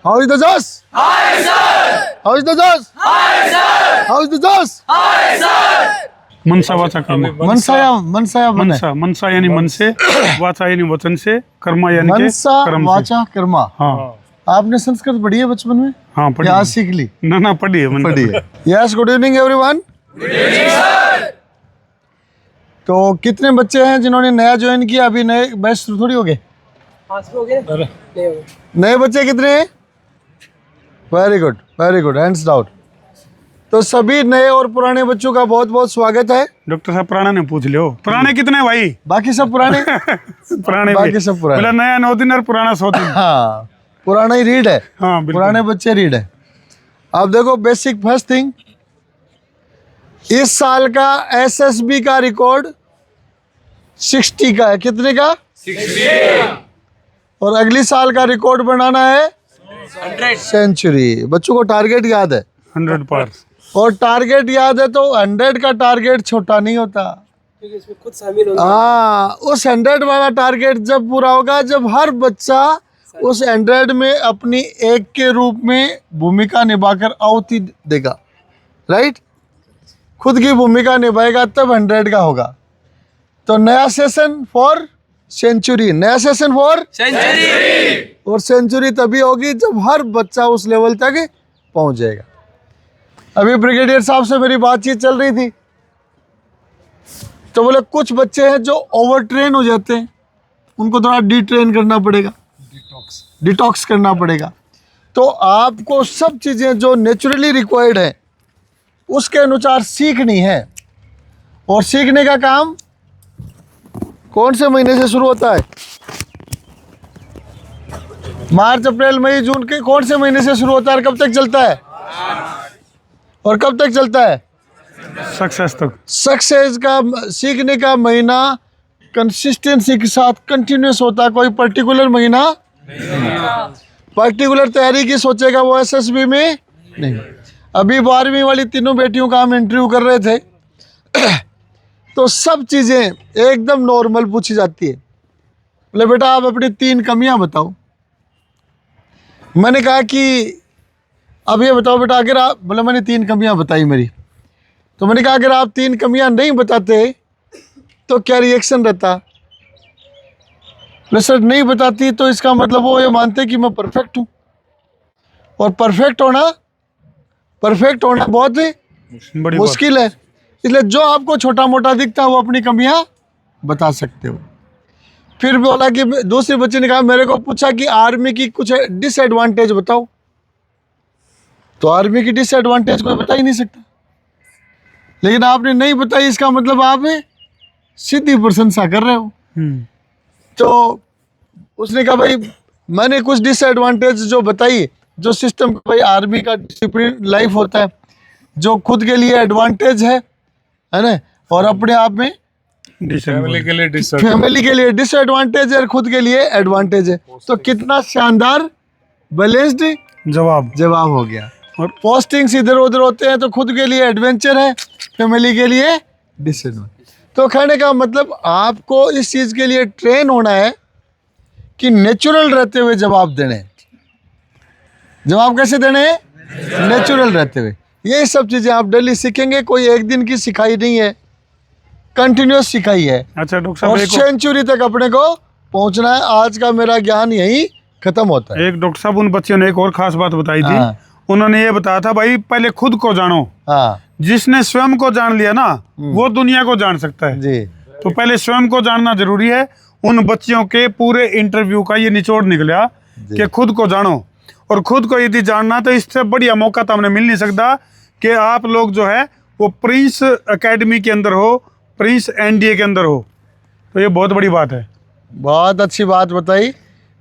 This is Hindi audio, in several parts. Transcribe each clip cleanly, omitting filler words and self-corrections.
How is the Josh? Hi, sir. How is the Josh? Hi, sir. How is the Josh? Hi, sir. मनसा वाचा कर्म मनसा मनसा यानी मन से, वाचा यानी वचन से, कर्मा यानी के मनसा कर्म से। वाचा कर्मा। हाँ आपने संस्कृत पढ़ी है बचपन में? हाँ पढ़ी या आज सीख ली? ना पढ़ी है पढ़ी है। Yes, good evening everyone. Good evening sir. तो कितने बच्चे हैं जिन्होंने नया ज्वाइन किया? अभी नए बैच शुरू थोड़ी हो गए, नए बच्चे कितने हैं? Very good very good, hands down. तो सभी नए और पुराने बच्चों का बहुत बहुत स्वागत है। डॉक्टर साहब पुराना ने पूछ लियो, पुराने कितने हैं भाई? बाकी सब पुराने पुराने बाकी सब पुराने। बोला नया 9 दिन और पुराना 100 दिन। हाँ, पुराना ही रीड है। हाँ बिल्कुल। पुराने बच्चे रीड है। अब देखो बेसिक फर्स्ट थिंग, इस साल का एसएसबी का रिकॉर्ड 60 का है। कितने का? 60। और अगली साल का रिकॉर्ड बनाना है 100 सेंचुरी। बच्चों को टारगेट याद है? 100 पार। और टारगेट याद है तो 100 का टारगेट छोटा नहीं होता, क्योंकि इसमें खुद शामिल होगा। हाँ, उस 100 वाला टारगेट जब पूरा होगा, जब हर बच्चा उस 100 में अपनी एक के रूप में भूमिका निभाकर आहुति देगा, राइट, खुद की भूमिका निभाएगा, तब 100 का होगा। तो नया सेशन फॉर सेंचुरी, नया सेशन फॉर सेंचुरी। और सेंचुरी तभी होगी जब हर बच्चा उस लेवल तक पहुंच जाएगा। अभी ब्रिगेडियर साहब से मेरी बातचीत चल रही थी, तो बोले कुछ बच्चे हैं जो ओवर ट्रेन हो जाते हैं, उनको थोड़ा डिट्रेन करना पड़ेगा, डिटॉक्स करना पड़ेगा। तो आपको सब चीज़ें जो नेचुरली रिक्वायर्ड है उसके अनुसार सीखनी है। और सीखने का काम कौन से महीने से शुरू होता है? मार्च अप्रैल मई जून के कौन से महीने से शुरू होता है और कब तक चलता है? और कब तक चलता है? सक्सेस तक। सक्सेस का सीखने का महीना कंसिस्टेंसी के साथ कंटिन्यूस होता है। कोई पर्टिकुलर महीना पर्टिकुलर तैयारी की सोचेगा वो एसएसबी में नहीं। अभी 12वीं वाली तीनों बेटियों का हम इंटरव्यू कर रहे थे तो सब चीज़ें एकदम नॉर्मल पूछी जाती है। बोले बेटा आप अपनी 3 कमियां बताओ। मैंने कहा कि अब ये बताओ बेटा, अगर आप, बोले मैंने 3 कमियां बताई मेरी, तो मैंने कहा अगर आप 3 कमियां नहीं बताते तो क्या रिएक्शन रहता? बोले सर नहीं बताती तो इसका मतलब वो ये मानते कि मैं परफेक्ट हूँ, और परफेक्ट होना बहुत ही बड़ी मुश्किल है। इसलिए जो आपको छोटा मोटा दिखता है वो अपनी कमियां बता सकते हो। फिर बोला कि दूसरे बच्चे ने कहा, मेरे को पूछा कि आर्मी की कुछ डिसएडवांटेज बताओ, तो आर्मी की डिसएडवांटेज कोई बता ही नहीं सकता। लेकिन आपने नहीं बताई, इसका मतलब आप सीधी प्रशंसा कर रहे हो। तो उसने कहा भाई मैंने कुछ डिसएडवांटेज जो बताई, जो सिस्टम भाई आर्मी का डिसिप्लिन लाइफ होता है, जो खुद के लिए एडवांटेज है ना, और अपने आप में फैमिली के लिए डिसएडवांटेज है और खुद के लिए एडवांटेज है। तो कितना शानदार बैलेंस्ड जवाब हो गया। और पोस्टिंग्स इधर उधर होते हैं तो खुद के लिए एडवेंचर है, फैमिली के लिए डिसएडवांटेज। तो कहने का मतलब आपको इस चीज़ के लिए ट्रेन होना है कि नेचुरल रहते हुए जवाब देने। जवाब कैसे देने हैं? नेचुरल रहते हुए। ये सब चीज़ें आप डेली सीखेंगे, कोई एक दिन की सिखाई नहीं है, कंटिन्यूस सिखाई है। अच्छा डॉक्टर साहब, और सेंचुरी तक अपने को पहुंचना है। आज का मेरा ज्ञान यही खत्म होता है। एक डॉक्टर साहब उन बच्चों ने एक और खास बात बताई थी। हाँ। उन्होंने ये बताया था भाई पहले खुद को जानो। हाँ जिसने स्वयं को जान लिया ना वो दुनिया को जान सकता है। जी, तो पहले स्वयं को जानना जरूरी है। उन बच्चियों के पूरे इंटरव्यू का ये निचोड़ निकला कि खुद को जानो। और खुद को यदि जानना तो इससे बढ़िया मौका तो हमने मिल नहीं सकता कि आप लोग जो है वो प्रिंस एकेडमी के अंदर हो, प्रिंस एनडीए के अंदर हो। तो ये बहुत बड़ी बात है। बहुत अच्छी बात बताई।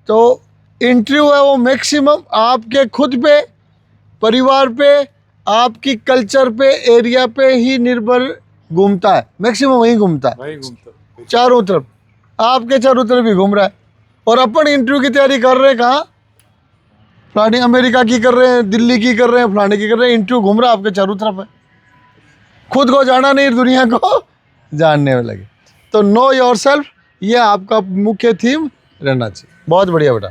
तो इंटरव्यू है वो मैक्सिमम आपके खुद पे, परिवार पे, आपकी कल्चर पे, एरिया पे ही निर्भर घूमता है। मैक्सिमम वहीं घूमता है, चारों तरफ, आपके चारों तरफ ही घूम रहा है। और अपन इंटरव्यू की तैयारी कर रहे हैं कहाँ? फलानी अमेरिका की कर रहे हैं, दिल्ली की कर रहे हैं, फलाने की कर रहे हैं। इंटरव्यू घूम रहा है आपके चारों तरफ है। खुद को जाना नहीं, दुनिया को जानने में लगे। तो नो योरसेल्फ, ये आपका मुख्य थीम रहना चाहिए। बहुत बढ़िया बेटा।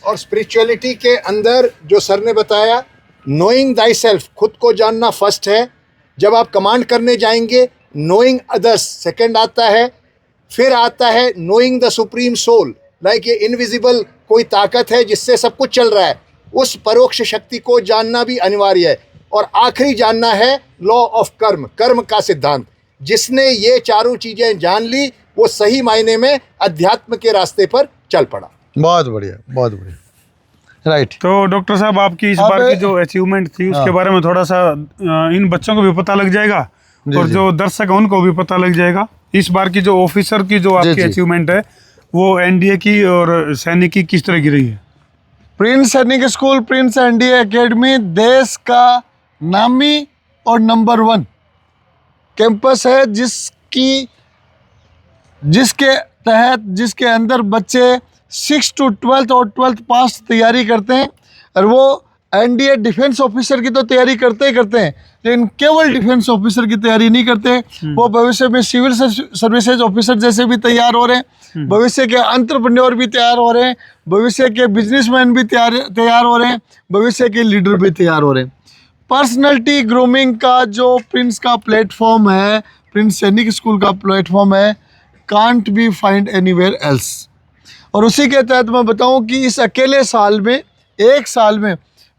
और स्पिरिचुअलिटी के अंदर जो सर ने बताया, नोइंग दाई सेल्फ, खुद को जानना फर्स्ट है। जब आप कमांड करने जाएंगे, नोइंग अदर्स सेकंड आता है। फिर आता है knowing the supreme soul, like ये इनविजिबल कोई ताकत है जिससे सब कुछ चल रहा है, उस परोक्ष शक्ति को जानना भी अनिवार्य है। और आखिरी जानना है लॉ ऑफ कर्म, कर्म का सिद्धांत। जिसने ये चारों चीजें जान ली वो सही मायने में अध्यात्म के रास्ते पर चल पड़ा। बहुत बढ़िया, बहुत बढ़िया, राइट। तो डॉक्टर साहब, आपकी इस बार की जो अचीवमेंट थी उसके बारे में थोड़ा सा इन बच्चों को भी पता लग जाएगा और जो दर्शक है उनको भी पता लग जाएगा। इस बार की जो ऑफिसर की जो आपकी अचीवमेंट है वो एनडीए की और सैनिक की किस तरह की रही है? प्रिंस सैनिक स्कूल, प्रिंस एनडीए एकेडमी देश का नामी और नंबर 1 कैंपस है, जिसके अंदर बच्चे 6 to 12 और 12th पास तैयारी करते हैं। और वो एनडीए डिफेंस ऑफिसर की तो तैयारी करते ही करते हैं, लेकिन केवल डिफेंस ऑफिसर की तैयारी नहीं करते, वो भविष्य में सिविल सर्विसेज ऑफिसर जैसे भी तैयार हो रहे हैं, भविष्य के एंटरप्रेन्योर भी तैयार हो रहे हैं, भविष्य के बिजनेसमैन भी तैयार हो रहे हैं, भविष्य के लीडर भी तैयार हो रहे हैं। पर्सनैलिटी ग्रूमिंग का जो प्रिंस का प्लेटफॉर्म है, प्रिंस सैनिक स्कूल का प्लेटफॉर्म है, can't be find anywhere else. और उसी के तहत मैं बताऊं कि इस अकेले साल में, एक साल में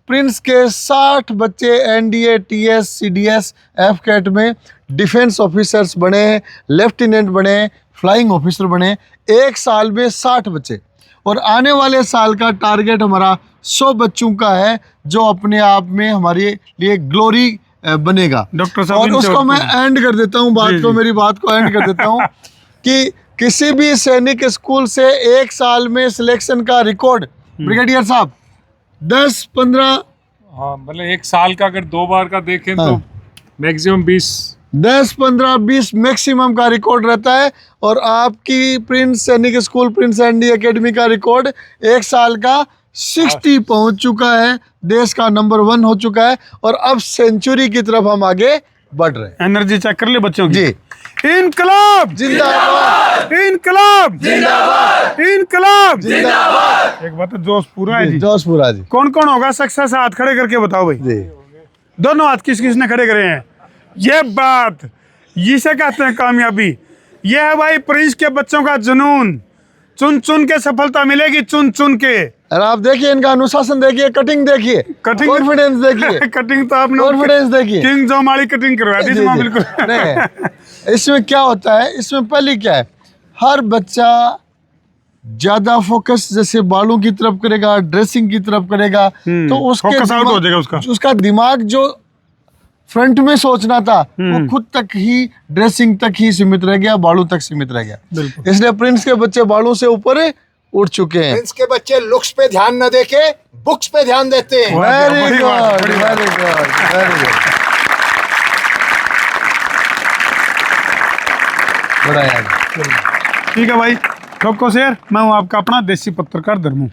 प्रिंस के 60 बच्चे एनडीए, टीएस, सीडीएस, एफकेट में डिफेंस ऑफिसर्स बने, लेफ्टिनेंट बने, फ्लाइंग ऑफिसर बने। एक साल में 60 बच्चे। और आने वाले साल का टारगेट हमारा 100 बच्चों का है, जो अपने आप में हमारे लिए ग्लोरी बनेगा। डॉक्टर साहब, और उसको मैं एंड कर देता हूँ बात को, मेरी बात को एंड कर देता हूँ कि किसी भी सैनिक स्कूल से एक साल में सिलेक्शन का रिकॉर्ड, ब्रिगेडियर साहब, 10-15, हाँ मतलब एक साल का अगर 2 बार का देखें तो मैक्सिमम 10-15-20 मैक्सिमम का रिकॉर्ड रहता है। और आपकी प्रिंस सैनिक स्कूल, प्रिंस एनडी एकेडमी का रिकॉर्ड एक साल का 60 पहुंच चुका है, देश का नंबर 1 हो चुका है। और अब सेंचुरी की तरफ हम आगे बढ़ रहे हैं। एनर्जी चेक कर ले बच्चों की। जी, इनकलाब जिंदाबाद, इनकलाब जिंदाबाद, इनकलाब जिंदाबाद। एक बात है, जोश पूरा है जी। जोश पूरा जी। कौन कौन होगा सक्सेस? हाथ खड़े करके बताओ भाई। जी, दोनों हाथ किस किस ने खड़े करे हैं? ये बात, जिसे कहते हैं कामयाबी, ये है भाई प्रिंस के बच्चों का जुनून। चुन चुन के सफलता मिलेगी, चुन चुन के। और आप देखिए इनका अनुशासन, देखिए कटिंग, देखिए कटिंग, कॉन्फिडेंस, देखिए कटिंग तो आपने कॉन्फिडेंस देखिए। किंग जोम वाली कटिंग करवा दी जी, इसमें जी। बिल्कुल। नहीं, इसमें क्या होता है, इसमें पहले क्या है, हर बच्चा ज्यादा फोकस जैसे बालों की तरफ करेगा, ड्रेसिंग की तरफ करेगा, तो उसके फोकस आउट हो जाएगा उसका दिमाग जो फ्रंट में सोचना था वो खुद तक ही, ड्रेसिंग तक ही सीमित रह गया, बालों तक सीमित रह गया। इसलिए प्रिंस के बच्चे बालों से ऊपर उठ चुके हैं। प्रिंस के बच्चे लुक्स पे ध्यान न देके बुक्स पे ध्यान देते हैं। Very good, very good, very good, बड़ा यार। ठीक है भाई, सबको शेयर। मैं हूँ आपका अपना देसी पत्रकार धर्मू।